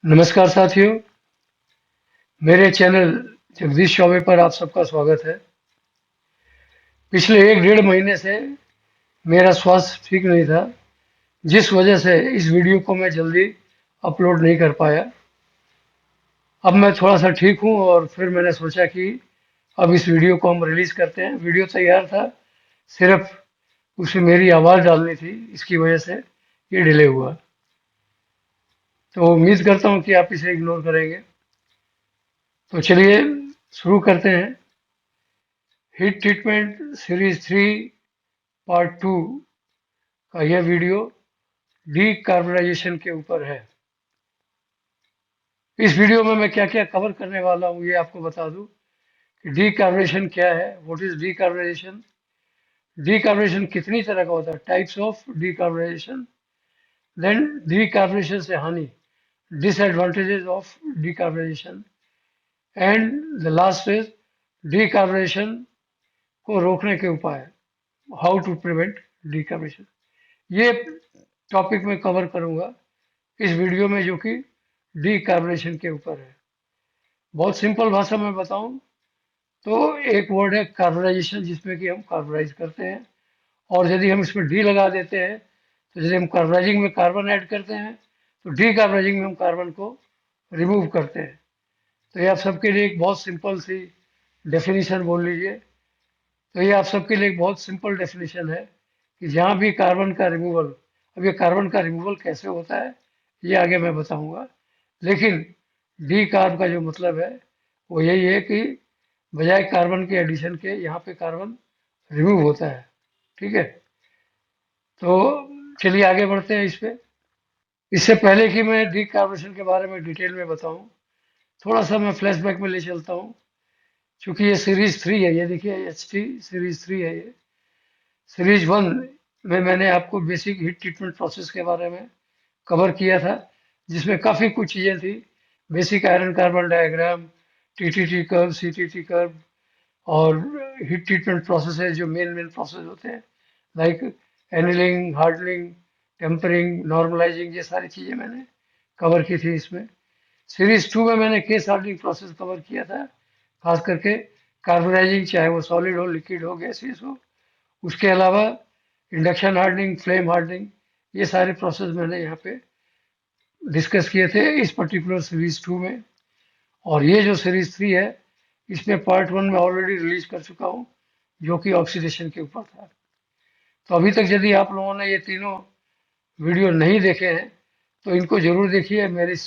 नमस्कार साथियों, मेरे चैनल जगदीश चौबे पर आप सबका स्वागत है। पिछले 1 डेढ़ महीने से मेरा स्वास्थ्य ठीक नहीं था, जिस वजह से इस वीडियो को मैं जल्दी अपलोड नहीं कर पाया। अब मैं थोड़ा सा ठीक हूँ और फिर मैंने सोचा कि अब इस वीडियो को हम रिलीज करते हैं। वीडियो तैयार था, सिर्फ उसमें मेरी आवाज़ डालनी थी, इसकी वजह से ये डिले हुआ। तो उम्मीद करता हूँ कि आप इसे इग्नोर करेंगे। तो चलिए शुरू करते हैं। हीट ट्रीटमेंट सीरीज 3 पार्ट 2 का यह वीडियो डीकार्बोनाइजेशन के ऊपर है। इस वीडियो में मैं क्या क्या कवर करने वाला हूँ ये आपको बता दूं कि डीकार्बोनेशन क्या है, व्हाट इज डीकार्बोनेशन, डीकार्बोनेशन कितनी तरह का होता है, types of decarbonization, then decarbonation से हानि, disadvantages of decarbonization, and the last is decarbonation को रोकने के उपाय, हाउ टू प्रिवेंट डीकार्बोनेशन। ये टॉपिक मैं कवर करूंगा इस वीडियो में, जो कि डीकार्बोनेशन के ऊपर है। बहुत सिंपल भाषा में बताऊं तो एक वर्ड है कार्बोनाइजेशन, जिसमें कि हम कार्बोनाइज करते हैं, और यदि हम इसमें डी लगा देते हैं तो यदि हम कार्बोनाइजिंग में कार्बन ऐड करते हैं तो डीकार्बोनाइजिंग में हम कार्बन को रिमूव करते हैं। तो ये आप सबके लिए एक बहुत सिंपल सी डेफिनेशन बोल लीजिए। तो ये आप सबके लिए एक बहुत सिंपल डेफिनेशन है कि जहाँ भी कार्बन का रिमूवल, अब ये कार्बन का रिमूवल कैसे होता है ये आगे मैं बताऊंगा, लेकिन डी कार्ब का जो मतलब है वो यही है कि बजाय कार्बन के एडिशन के यहाँ पे कार्बन रिमूव होता है। ठीक है, तो चलिए आगे बढ़ते हैं इस पे। इससे पहले कि मैं डी कार्बोनेशन के बारे में डिटेल में बताऊं, थोड़ा सा मैं फ्लैशबैक में ले चलता हूँ। क्योंकि ये सीरीज 3 है, ये देखिए HT सीरीज 3 है। ये सीरीज 1 में मैंने आपको बेसिक हीट ट्रीटमेंट प्रोसेस के बारे में कवर किया था, जिसमें काफ़ी कुछ चीज़ें थी। Basic iron carbon diagram, TTT curve, CTT curve, और हीट ट्रीटमेंट प्रोसेस जो मेन मेन प्रोसेस होते हैं, like annealing, hardening, tempering, normalising, ये सारी चीज़ें मैंने कवर की थी इसमें। सीरीज 2 में मैंने केस हार्डनिंग प्रोसेस कवर किया था, खास करके कार्बोनाइजिंग, चाहे वो सॉलिड हो, लिक्विड हो, गैसियस हो। उसके अलावा इंडक्शन हार्डनिंग, फ्लेम हार्डनिंग, ये सारे प्रोसेस मैंने यहाँ पे डिस्कस किए थे इस पर्टिकुलर सीरीज 2 में। और ये जो सीरीज 3 है, इसमें पार्ट 1 में ऑलरेडी रिलीज कर चुका हूँ, जो कि ऑक्सीडेशन के ऊपर था। तो अभी तक यदि आप लोगों ने ये तीनों वीडियो नहीं देखे हैं तो इनको जरूर देखिए। मेरे इस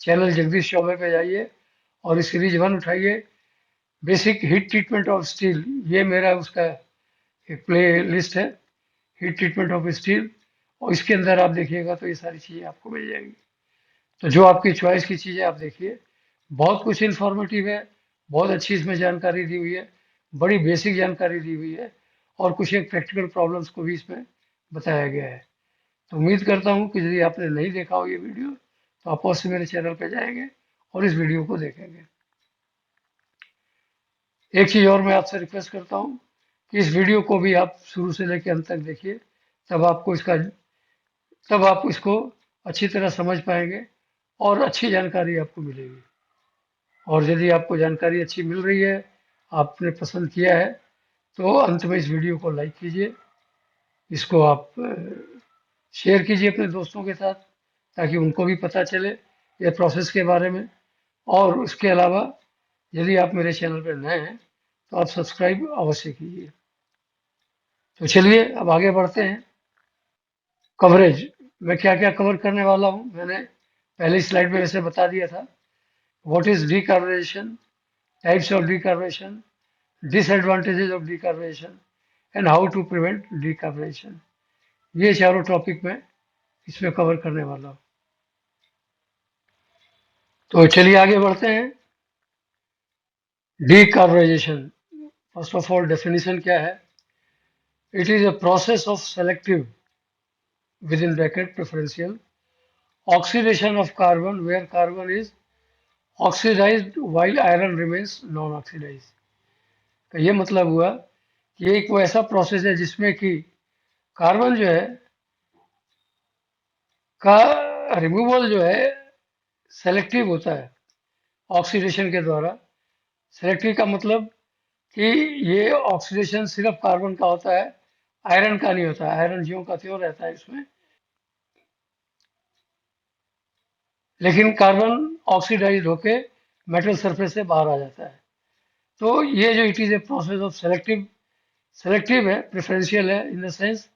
चैनल जगदीश चौबे पे जाइए और इस सीरीज 1 उठाइए, basic heat treatment of steel, ये मेरा उसका एक प्ले लिस्ट है, हीट ट्रीटमेंट ऑफ स्टील, और इसके अंदर आप देखिएगा तो ये सारी चीज़ें आपको मिल जाएंगी। तो जो आपकी चॉइस की चीज़ें आप देखिए, बहुत कुछ इन्फॉर्मेटिव है, बहुत अच्छी इसमें जानकारी दी हुई है, बड़ी बेसिक जानकारी दी हुई है, और कुछ एक प्रैक्टिकल प्रॉब्लम्स को भी इसमें बताया गया है। तो उम्मीद करता हूँ कि यदि आपने नहीं देखा हो ये वीडियो तो आप अवश्य मेरे चैनल पर जाएंगे और इस वीडियो को देखेंगे। एक चीज़ और मैं आपसे रिक्वेस्ट करता हूँ कि इस वीडियो को भी आप शुरू से लेकर अंत तक देखिए, तब आपको इसका तब आप इसको अच्छी तरह समझ पाएंगे और अच्छी जानकारी आपको मिलेगी। और यदि आपको जानकारी अच्छी मिल रही है, आपने पसंद किया है, तो अंत में इस वीडियो को लाइक कीजिए, इसको आप शेयर कीजिए अपने दोस्तों के साथ, ताकि उनको भी पता चले ये प्रोसेस के बारे में। और उसके अलावा यदि आप मेरे चैनल पर नए हैं तो आप सब्सक्राइब अवश्य कीजिए। तो चलिए अब आगे बढ़ते हैं। कवरेज, मैं क्या क्या कवर करने वाला हूँ मैंने पहली स्लाइड में वैसे बता दिया था। What is decarbonation, types of decarbonation, disadvantages of decarbonation, and how to prevent decarbonation, ये चारों टॉपिक मैं इसमें कवर करने वाला हूँ। तो चलिए आगे बढ़ते हैं। Decarbonisation, first of all definition क्या है? It is a process of selective, with in bracket preferential, oxidation of carbon where carbon is oxidised while iron remains non oxidised. का ये मतलब हुआ कि ये एक वो ऐसा प्रोसेस है जिसमें कि कार्बन जो है का रिमूवल जो है सेलेक्टिव होता है ऑक्सीडेशन के द्वारा। सेलेक्टिव का मतलब कि ये ऑक्सीडेशन सिर्फ कार्बन का होता है, आयरन का नहीं होता। आयरन ज्यों का त्यों रहता है इसमें, लेकिन कार्बन ऑक्सीडाइज होके मेटल सरफेस से बाहर आ जाता है। तो ये जो it is a process of selective, selective है, प्रेफरेंशियल है इन द सेंस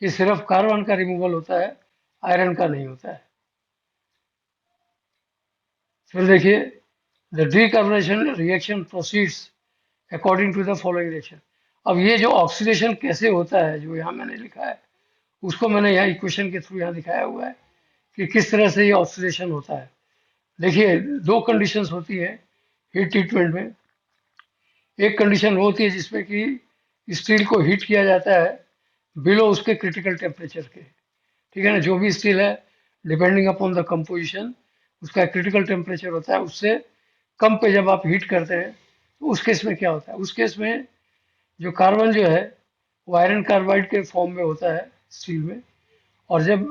कि सिर्फ कार्बन का रिमूवल होता है, आयरन का नहीं होता है। फिर देखिए, the decarbonation reaction proceeds according to the following reaction. अब ये जो ऑक्सीडेशन कैसे होता है, जो यहाँ मैंने लिखा है, उसको मैंने यहाँ इक्वेशन के थ्रू यहाँ दिखाया हुआ है कि किस तरह से ये ऑक्सीडेशन होता है। देखिए, दो कंडीशंस होती है हीट ट्रीटमेंट में। एक कंडीशन वो होती है जिसमें कि स्टील को हीट किया जाता है बिलो उसके क्रिटिकल टेम्परेचर के, ठीक है ना। जो भी स्टील है, डिपेंडिंग अपॉन द कंपोजिशन, उसका क्रिटिकल टेम्परेचर होता है, उससे कम पे जब आप हीट करते हैं तो उस केस में क्या होता है, उस केस में जो कार्बन जो है वो आयरन कार्बाइड के फॉर्म में होता है स्टील में। और जब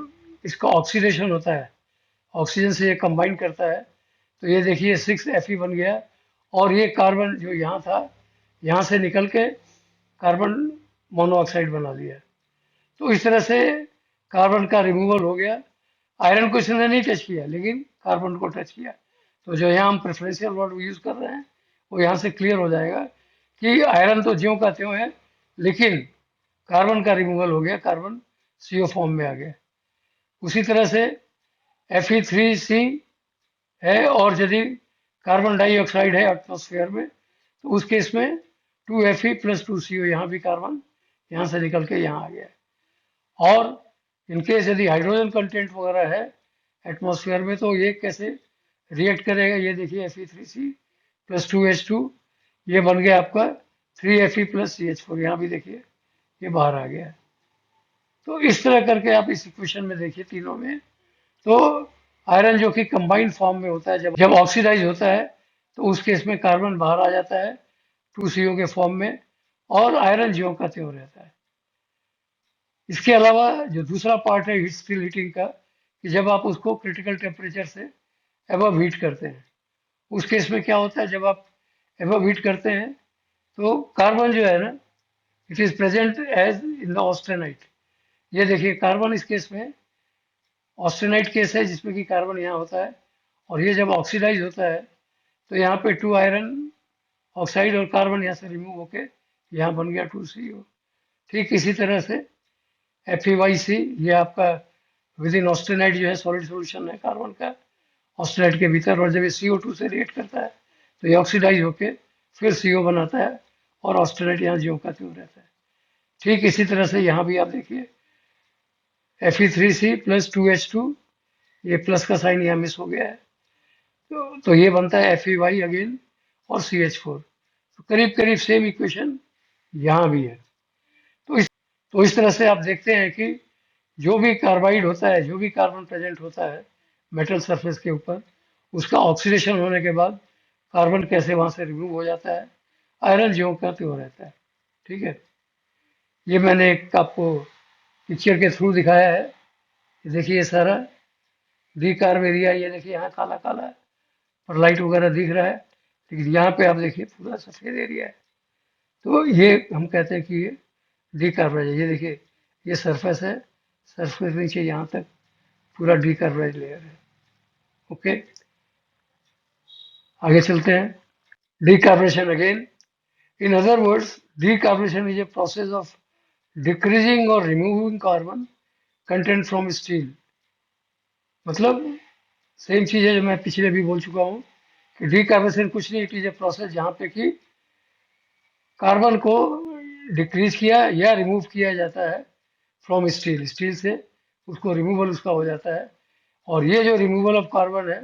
इसका ऑक्सीडेशन होता है, ऑक्सीजन से ये कंबाइन करता है, तो ये देखिए 6Fe बन गया। और ये कार्बन जो यहाँ था, यहाँ से निकल के कार्बन मोनोऑक्साइड बना लिया। तो इस तरह से कार्बन का रिमूवल हो गया। आयरन को इसने नहीं टच किया, लेकिन कार्बन को टच किया। तो जो यहाँ हम प्रेफरेंशियल वर्ड यूज कर रहे हैं, वो यहाँ से क्लियर हो जाएगा कि आयरन तो ज्यों का त्यों है, लेकिन कार्बन का रिमूवल हो गया, कार्बन CO फॉर्म में आ गया। उसी तरह से Fe3C है, और यदि कार्बन डाइऑक्साइड है एटमॉस्फेयर में, तो उस केस में 2Fe प्लस 2CO, यहाँ भी कार्बन यहाँ से निकल के यहाँ आ गया। और इनकेस यदि हाइड्रोजन कंटेंट वगैरह है एटमॉस्फेयर में, तो ये कैसे रिएक्ट करेगा, ये देखिए Fe3C प्लस 2H2, ये बन गया आपका 3Fe प्लस CH4, यहाँ भी देखिए ये बाहर आ गया। तो इस तरह करके आप इस इक्वेशन में देखिए तीनों में, तो आयरन जो कि कंबाइंड फॉर्म में होता है, जब जब ऑक्सीडाइज होता है तो उस केस में कार्बन बाहर आ जाता है 2CO के फॉर्म में, और आयरन ज्यों का त्यों रहता है। इसके अलावा जो दूसरा पार्ट है हीट स्टील हीटिंग का, कि जब आप उसको क्रिटिकल टेम्परेचर से एबव हीट करते हैं, उस केस में क्या होता है, जब आप एबव हीट करते हैं तो कार्बन जो है ना, it is present as in the austenite. ये देखिए कार्बन इस केस में ऑस्टेनाइट केस है, जिसमें कि कार्बन यहाँ होता है, और ये जब ऑक्सीडाइज होता है तो यहाँ पे 2 आयरन ऑक्साइड और कार्बन यहाँ से रिमूव होके यहाँ बन गया 2CO। ठीक इसी तरह से FeYC, ये आपका विद इन ऑस्टेनाइट जो है सॉलिड सोल्यूशन है कार्बन का ऑस्टेनाइट के भीतर, और जब ये CO2 से रिएक्ट करता है तो ये ऑक्सीडाइज होके फिर CO बनाता है, और ऑस्टेनाइट यहाँ ज्यों का त्यों रहता है। ठीक इसी तरह से यहाँ भी आप देखिए Fe3C प्लस 2H2, ये प्लस का साइन यहाँ मिस हो गया है, तो ये बनता है FeY अगेन और CH4। तो करीब करीब सेम इक्वेशन यहाँ भी है। तो इस तरह से आप देखते हैं कि जो भी कार्बाइड होता है, जो भी कार्बन प्रेजेंट होता है मेटल सरफेस के ऊपर, उसका ऑक्सीडेशन होने के बाद कार्बन कैसे वहां से रिमूव हो जाता है, आयरन ज्यों का त्यों रहता है। ठीक है, ये मैंने एक आपको पिक्चर के थ्रू दिखाया है। देखिए ये सारा डीकार्ब एरिया, ये देखिए यहाँ काला काला है और लाइट वगैरह दिख रहा है, लेकिन यहाँ पे आप देखिए पूरा सफेद एरिया है। तो ये हम कहते हैं कि ये डीकार्बोनाइज। ये देखिए ये सरफेस है, सरफेस नीचे यहाँ तक पूरा डीकार्बोनाइज लेयर है। ओके, आगे चलते हैं। Decarbonation again, in other words, decarbonation is a process of decreasing और removing carbon content from steel. मतलब सेम चीज है जो मैं पिछले भी बोल चुका हूँ कि डीकार्बोनेशन कुछ नहीं, इट इज ए प्रोसेस जहाँ पे कि कार्बन को डिक्रीज किया या रिमूव किया जाता है फ्रॉम स्टील, स्टील से उसको रिमूवल उसका हो जाता है। और ये जो रिमूवल ऑफ कार्बन है,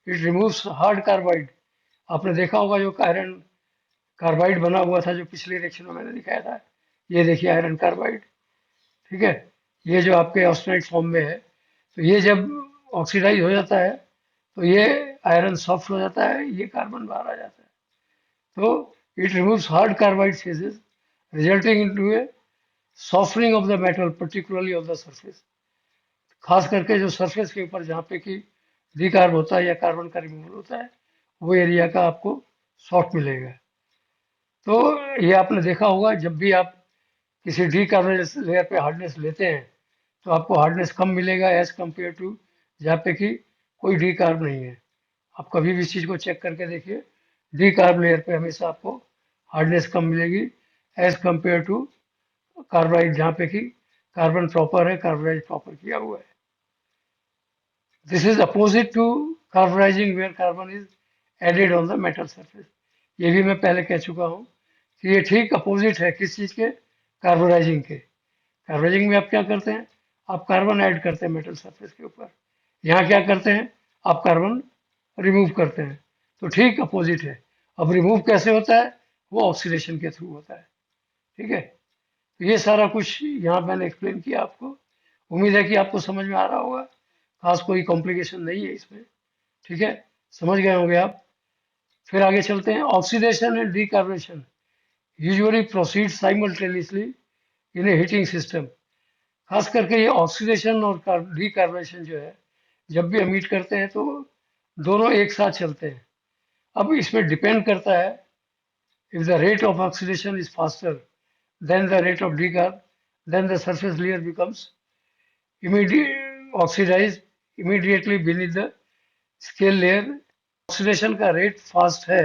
इट रिमूव्स हार्ड कार्बाइड। आपने देखा होगा जो आयरन कार्बाइड बना हुआ था, जो पिछले रिएक्शन में मैंने दिखाया था, ये देखिए आयरन कार्बाइड, ठीक है, ये जो आपके ऑक्साइड फॉर्म में है, तो ये जब ऑक्सीडाइज हो जाता है तो ये आयरन सॉफ्ट हो जाता है, ये कार्बन बाहर आ जाता है। तो it removes hard carbide phases resulting into A softening of the metal, particularly of the surface. खास करके जो सरफेस के ऊपर जहाँ पे कि डीकार्ब होता है या कार्बन का रिमूवल होता है, वो एरिया का आपको सॉल्ट मिलेगा। तो ये आपने देखा होगा, जब भी आप किसी डीकार्बोनेस लेयर पे हार्डनेस लेते हैं तो आपको हार्डनेस कम मिलेगा एज कम्पेयर टू जहाँ पे कि कोई डीकार्ब नहीं है। आप कभी भी इस चीज़ को चेक करके देखिए, डीकार्ब लेयर पे हमेशा आपको हार्डनेस कम मिलेगी एज कम्पेयर टू कार्बाइड, जहाँ पे कि कार्बन प्रॉपर है, कार्बोनाइज प्रॉपर किया हुआ है। This is opposite to carbonising where carbon is added on the metal surface. ये भी मैं पहले कह चुका हूँ कि ये ठीक अपोजिट है किस चीज़ के, कार्बोनाइजिंग के। कार्बोनाइजिंग में आप क्या करते हैं, आप कार्बन ऐड करते हैं मेटल सरफेस के ऊपर। यहाँ क्या करते हैं, आप कार्बन रिमूव करते हैं। तो ठीक अपोजिट है। अब रिमूव कैसे होता है, वो ऑक्सीडेशन के थ्रू होता है। ठीक है, तो ये सारा कुछ यहाँ मैंने एक्सप्लेन किया आपको। उम्मीद है कि आपको समझ में आ रहा होगा, खास कोई कॉम्प्लिकेशन नहीं है इसमें। ठीक है, समझ गए होंगे आप। फिर आगे चलते हैं। Oxidation and decarbonation usually proceed simultaneously in a heating system. खास करके ये ऑक्सीडेशन और डीकार्बोनेशन जो है, जब भी हम हीट करते हैं तो दोनों एक साथ चलते हैं। अब इसमें डिपेंड करता है, if the rate of oxidation is faster than the rate of decarb, then the surface layer becomes oxidized immediately beneath the scale layer। Oxidation का रेट फास्ट है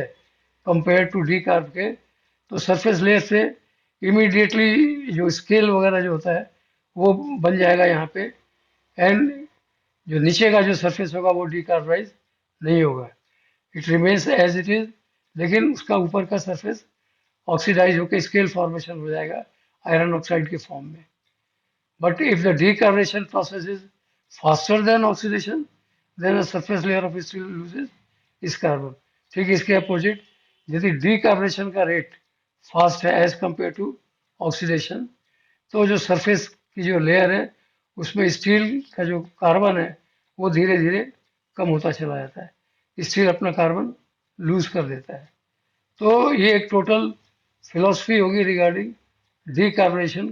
कंपेयर टू डीकार्ब के, तो सरफेस लेयर से immediately जो scale वगैरह जो होता है वो बन जाएगा यहाँ पे, एंड जो नीचे का जो सरफेस होगा वो डीकार्बोनाइज नहीं होगा, it remains as it is. लेकिन उसका ऊपर का सरफेस ऑक्सीडाइज होकर स्केल फॉर्मेशन हो जाएगा आयरन ऑक्साइड के फॉर्म में। But if the decarbonation process is faster than oxidation, then the surface layer of steel loses its carbon. ठीक इसके अपोजिट, यदि डीकार्बोनेशन का रेट फास्ट है एज कंपेयर टू ऑक्सीडेशन, तो जो सरफेस की जो लेयर है उसमें स्टील का जो कार्बन है वो धीरे धीरे कम होता चला जाता है। स्टील अपना कार्बन लूज कर देता है। तो ये एक टोटल फिलॉसफी होगी रिगार्डिंग डीकार्बोनेशन,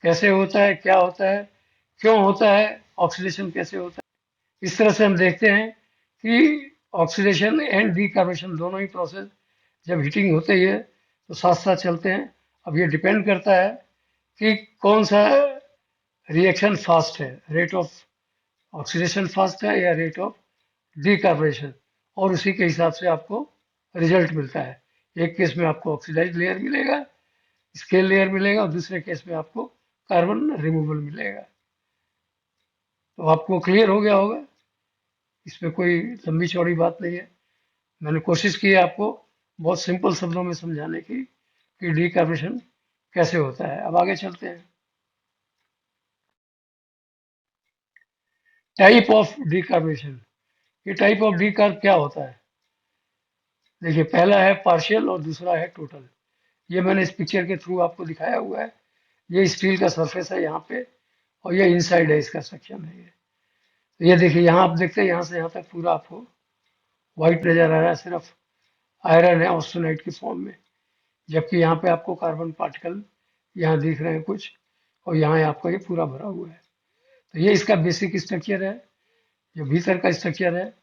कैसे होता है, क्या होता है, क्यों होता है, ऑक्सीडेशन कैसे होता है। इस तरह से हम देखते हैं कि ऑक्सीडेशन एंड डीकार्बोनेशन दोनों ही प्रोसेस जब हीटिंग होते ही है तो साथ साथ चलते हैं। अब ये डिपेंड करता है कि कौन सा रिएक्शन फास्ट है, रेट ऑफ ऑक्सीडेशन फास्ट है या रेट ऑफ डीकार्बोनेशन, और उसी के हिसाब से आपको रिजल्ट मिलता है। एक केस में आपको ऑक्सीडाइज लेयर मिलेगा, स्केल लेयर मिलेगा, और दूसरे केस में आपको कार्बन रिमूवल मिलेगा। तो आपको क्लियर हो गया होगा, इसमें कोई लंबी चौड़ी बात नहीं है। मैंने कोशिश की है आपको बहुत सिंपल शब्दों में समझाने की कि डीकार्बोनेशन कैसे होता है। अब आगे चलते हैं। टाइप ऑफ डीकार्बोनेशन, ये टाइप ऑफ डीकार्ब क्या होता है। देखिए, पहला है पार्शियल और दूसरा है टोटल। ये मैंने इस पिक्चर के थ्रू आपको दिखाया हुआ है। ये स्टील का सरफेस है यहाँ पे, और ये इनसाइड है, इसका सेक्शन है ये। तो ये देखिए, यहाँ आप देखते हैं यहाँ से यहाँ तक पूरा आपको व्हाइट नजर आ रहा है, सिर्फ आयरन है ऑस्टेनाइट की फॉर्म में। जबकि यहाँ पे आपको कार्बन पार्टिकल यहाँ दिख रहे हैं कुछ, और यहाँ आपका ये पूरा भरा हुआ है। तो ये इसका बेसिक स्ट्रक्चर है, जो भीतर का स्ट्रक्चर है।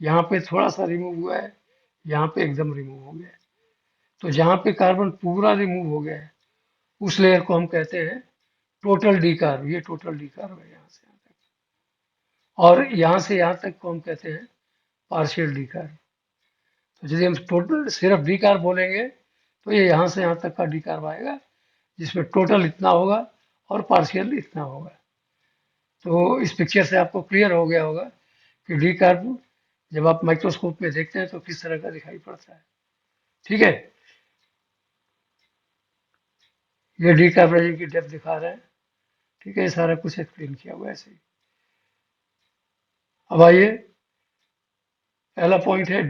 यहाँ पे थोड़ा सा रिमूव हुआ है, यहाँ पे एकदम रिमूव हो गया है। तो जहाँ पे कार्बन पूरा रिमूव हो गया है उस लेयर को हम कहते हैं टोटल डीकार्ब। ये टोटल डीकार्ब है यहाँ से यहाँ तक, और यहाँ से यहाँ तक को हम कहते हैं पार्शियल डीकार्ब। तो यदि हम टोटल सिर्फ डीकार्ब बोलेंगे तो ये यहाँ से यहाँ तक का डीकार्ब आएगा, जिसमें टोटल इतना होगा और पार्शियल इतना होगा। तो इस पिक्चर से आपको क्लियर हो गया होगा कि डीकार्ब जब आप माइक्रोस्कोप में देखते हैं तो किस तरह का दिखाई पड़ता है। ठीक है, ये डीकार्बोनाइजेशन की डेप्थ दिखा रहा है। ठीक है, सारा कुछ एक्सप्लेन किया हुआ है ऐसे ही। अब आइए, पहला पॉइंट है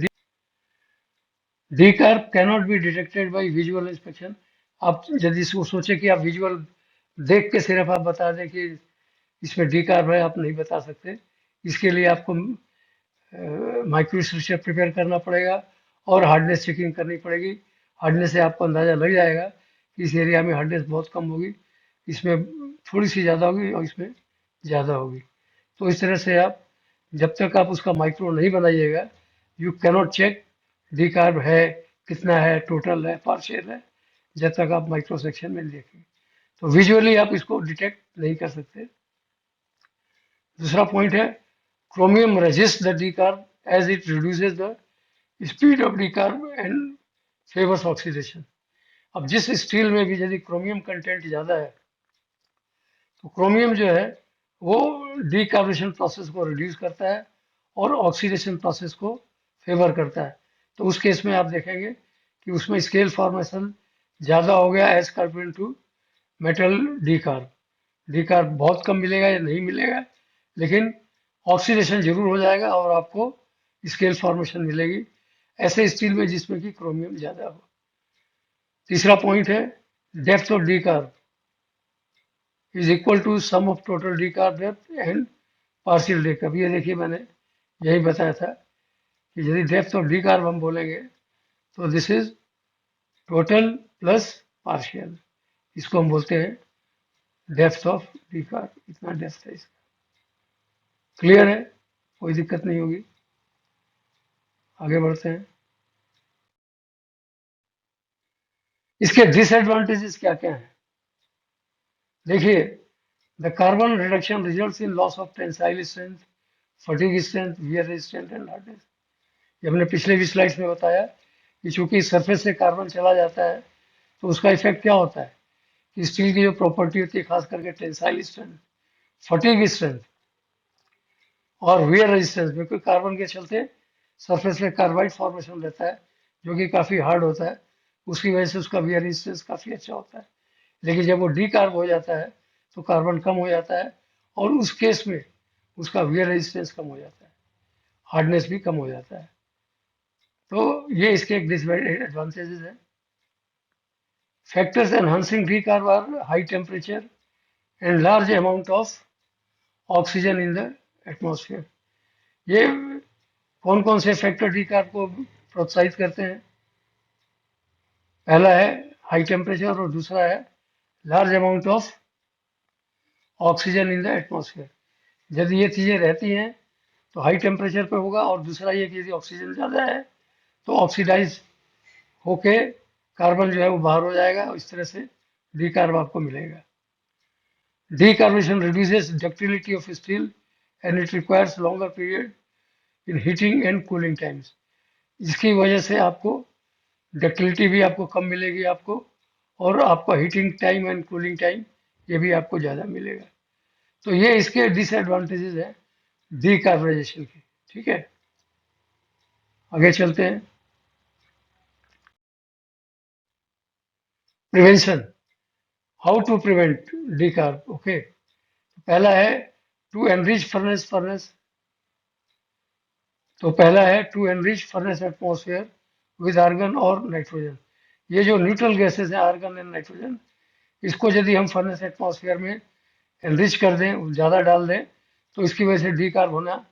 decarb cannot be detected by visual inspection. आप यदि इसको सोचे कि आप विजुअल देख के सिर्फ आप बता दें कि इसमें डीकार्ब है, आप नहीं बता सकते। इसके लिए आपको माइक्रो स्ट्रक्चर प्रिपेयर करना पड़ेगा और हार्डनेस चेकिंग करनी पड़ेगी। हार्डनेस से आपको अंदाज़ा लग जाएगा कि इस एरिया में हार्डनेस बहुत कम होगी, इसमें थोड़ी सी ज़्यादा होगी और इसमें ज़्यादा होगी। तो इस तरह से आप जब तक आप उसका माइक्रो नहीं बनाइएगा, you cannot check decarb है, कितना है, टोटल है, पार्शियल है, जब तक आप माइक्रो सेक्शन में नहीं देखेंगे। तो विजुअली आप इसको डिटेक्ट नहीं कर सकते। दूसरा पॉइंट है, chromium resists the decarb as it reduces the speed of decarb and favors oxidation. अब जिस स्टील में भी यदि क्रोमियम कंटेंट ज़्यादा है, तो क्रोमियम जो है वो डीकार्बोनेशन प्रोसेस को रिड्यूस करता है और ऑक्सीडेशन प्रोसेस को फेवर करता है। तो उस केस में आप देखेंगे कि उसमें स्केल फॉर्मेशन ज़्यादा हो गया एज कम्पेयर टू मेटल डीकार्ब। डीकार्ब बहुत कम मिलेगा या नहीं मिलेगा, लेकिन ऑक्सीडेशन जरूर हो जाएगा और आपको स्केल फॉर्मेशन मिलेगी ऐसे स्टील में जिसमें कि क्रोमियम ज़्यादा हो। तीसरा पॉइंट है, depth of decarb is equal to sum of total decarb depth and partial decarb. ये देखिए मैंने यही बताया था कि यदि डेप्थ ऑफ डीकार्ब हम बोलेंगे तो this is total plus partial, इसको हम बोलते हैं डेप्थ ऑफ डीकार्ब। इतना डेप्थ है इसका। क्लियर है, कोई दिक्कत नहीं होगी। आगे बढ़ते हैं। इसके डिसएडवांटेजेस क्या क्या हैं? देखिए, the carbon reduction results in loss of tensile strength, fatigue strength, wear resistance and hardness. ये हमने पिछले भी स्लाइड्स में बताया कि चूंकि सरफेस से कार्बन चला जाता है तो उसका इफेक्ट क्या होता है कि स्टील की जो प्रॉपर्टी होती है, खास करके टेंसाइल स्ट्रेंथ, फटीग स्ट्रेंथ और वियर रेजिस्टेंस, क्योंकि कार्बन के चलते सरफेस में कार्बाइड फॉर्मेशन रहता है जो कि काफ़ी हार्ड होता है, उसकी वजह से उसका वियर रेजिस्टेंस काफ़ी अच्छा होता है। लेकिन जब वो डी कार्ब हो जाता है तो कार्बन कम हो जाता है और उस केस में उसका वियर रेजिस्टेंस कम हो जाता है, हार्डनेस भी कम हो जाता है। तो ये इसके एक डिसएडवांटेजेस है। Factors enhancing decarb are high temperature and large amount of oxygen in the atmosphere. ये कौन कौन से फैक्टर डी कार्ब को प्रोत्साहित करते हैं? पहला है हाई टेम्परेचर और दूसरा है large amount of oxygen in the atmosphere. यदि ये चीज़ें रहती हैं तो हाई टेम्परेचर पे होगा, और दूसरा ये कि यदि ऑक्सीजन ज़्यादा है तो ऑक्सीडाइज होके कार्बन जो है वो बाहर हो जाएगा और इस तरह से डी कार्ब आपको मिलेगा। Decarbonation reduces ductility of steel and it requires longer period in heating and cooling times. इसकी वजह से आपको डक्टिलिटी भी आपको कम मिलेगी आपको, और आपका heating time and cooling time ये भी आपको ज़्यादा मिलेगा। तो ये इसके डिसएडवांटेजेस है डीकार्बोनाइजेशन के। ठीक है, आगे चलते हैं। Prevention, how to prevent decarb. Okay, पहला है टू एनरिच फर्नेस। तो पहला है to enrich furnace atmosphere with argon और नाइट्रोजन। ये जो न्यूट्रल गैसेस हैं आर्गन एंड नाइट्रोजन, इसको यदि हम फर्नेस एटमॉस्फेयर में एनरिच कर दें, ज़्यादा डाल दें, तो इसकी वजह से डीकार्ब होना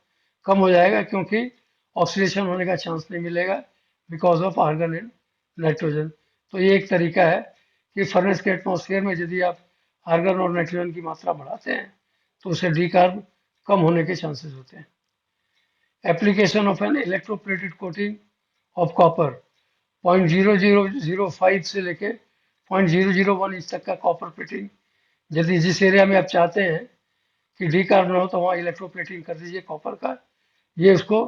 कम हो जाएगा, क्योंकि ऑक्सीडेशन होने का चांस नहीं मिलेगा because of argon and nitrogen. तो ये एक तरीका है कि फर्नेस के एटमॉस्फेयर में यदि आप आर्गन और नाइट्रोजन की मात्रा बढ़ाते हैं तो उससे डीकार्ब कम होने के चांसेस होते हैं। Application of an electroplated coating of copper 0.0005 से लेके 0.001 इंच तक का कॉपर प्लेटिंग, यदि जिस एरिया में आप चाहते हैं कि डीकार्ब ना हो तो वहाँ इलेक्ट्रोप्लेटिंग कर दीजिए कॉपर का, ये उसको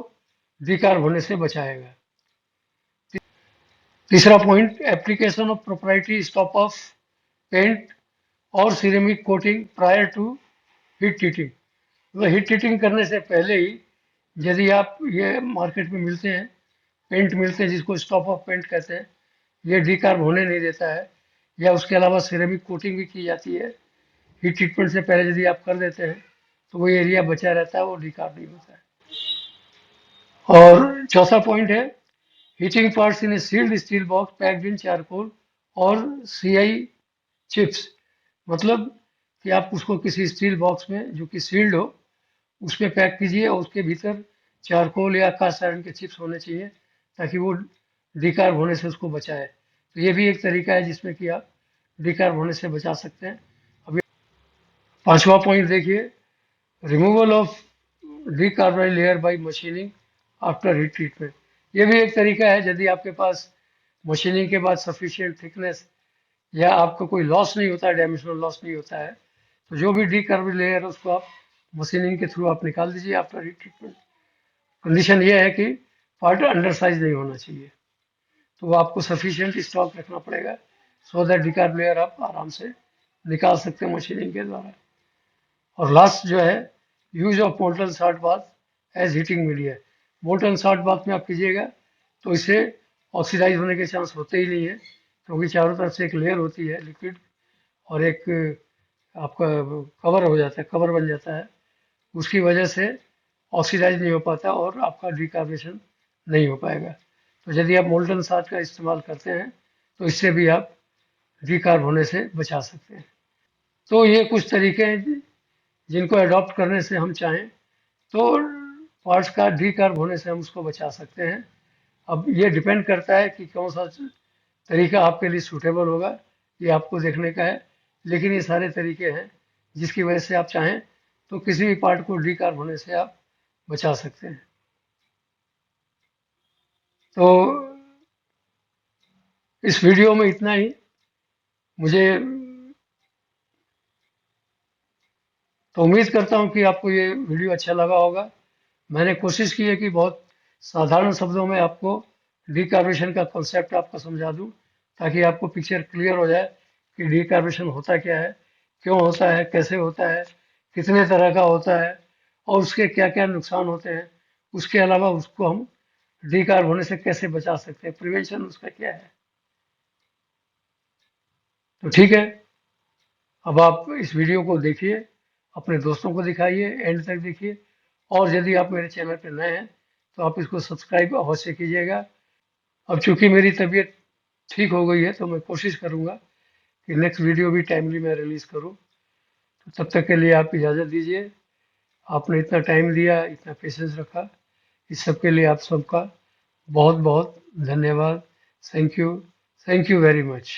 डीकार्ब होने से बचाएगा। तीसरा point, application of proprietary stop off paint और ceramic coating prior to heat heating. मतलब हीट हीटिंग करने से पहले ही यदि आप, ये मार्केट में मिलते हैं पेंट मिलते हैं जिसको स्टॉप ऑफ पेंट कहते हैं, ये डीकार्ब होने नहीं देता है, या उसके अलावा सिरेमिक कोटिंग भी की जाती है। हीट ट्रीटमेंट से पहले यदि आप कर देते हैं तो वो एरिया बचा रहता है, वो डीकार्ब नहीं होता है। और चौथा पॉइंट है heating parts in a sealed steel box packed in charcoal और सीआई चिप्स। मतलब कि आप उसको किसी स्टील बॉक्स में जो कि सील्ड हो उसमें पैक कीजिए और उसके भीतर चारकोल या कास्ट आयरन के चिप्स होने चाहिए ताकि वो डीकार्ब होने से उसको बचाए। तो ये भी एक तरीका है जिसमें कि आप डीकार्ब होने से बचा सकते हैं। अभी पांचवा पॉइंट देखिए, removal of decarbonise layer by machining after heat treatment. ये भी एक तरीका है, यदि आपके पास मशीनिंग के बाद सफिशिएंट थिकनेस या आपको कोई लॉस नहीं होता है, डायमेंशनल लॉस नहीं होता है, तो जो भी डीकार्बोनाइज लेयर है उसको आप मशीनिंग के थ्रू आप निकाल दीजिए आफ्टर हीट ट्रीटमेंट। कंडीशन ये है कि पार्ट अंडर साइज नहीं होना चाहिए, तो वो आपको सफिशिएंट स्टॉक रखना पड़ेगा, सो दैट डीकार्ब लेयर आप आराम से निकाल सकते हैं मशीनिंग के द्वारा। और लास्ट जो है, use of molten salt bath as heating media. Molten salt bath में आप कीजिएगा तो इससे ऑक्सीडाइज होने के चांस होते ही नहीं है, क्योंकि चारों तरफ से एक लेयर होती है लिक्विड और एक आपका कवर हो जाता है, कवर बन जाता है, उसकी वजह से ऑक्सीडाइज नहीं हो पाता और आपका डिकार्बोनेशन नहीं हो पाएगा। तो यदि आप मोल्टन सॉल्ट का इस्तेमाल करते हैं तो इससे भी आप डिकार्ब होने से बचा सकते हैं। तो ये कुछ तरीके हैं जिनको अडॉप्ट करने से हम चाहें तो पार्ट्स का डीकार्ब होने से हम उसको बचा सकते हैं। अब ये डिपेंड करता है कि कौन सा तरीका आपके लिए सूटेबल होगा, ये आपको देखने का है, लेकिन ये सारे तरीके हैं जिसकी वजह से आप चाहें तो किसी भी पार्ट को डीकार्ब होने से आप बचा सकते हैं। तो इस वीडियो में इतना ही। मुझे तो उम्मीद करता हूँ कि आपको ये वीडियो अच्छा लगा होगा। मैंने कोशिश की है कि बहुत साधारण शब्दों में आपको डीकार्बोनेशन का कॉन्सेप्ट आपको समझा दूं, ताकि आपको पिक्चर क्लियर हो जाए कि डीकार्बोनेशन होता क्या है, क्यों होता है, कैसे होता है, कितने तरह का होता है और उसके क्या क्या नुकसान होते हैं। उसके अलावा उसको हम डीकार्ब होने से कैसे बचा सकते हैं, प्रिवेंशन उसका क्या है। तो ठीक है, अब आप इस वीडियो को देखिए, अपने दोस्तों को दिखाइए, एंड तक देखिए, और यदि आप मेरे चैनल पर नए हैं तो आप इसको सब्सक्राइब अवश्य कीजिएगा। अब चूंकि मेरी तबीयत ठीक हो गई है तो मैं कोशिश करूंगा कि नेक्स्ट वीडियो भी टाइमली मैं रिलीज करूं। तो तब तक के लिए आप इजाज़त दीजिए। आपने इतना टाइम दिया, इतना पेशेंस रखा, इस सब के लिए आप सबका बहुत बहुत धन्यवाद। Thank you very much.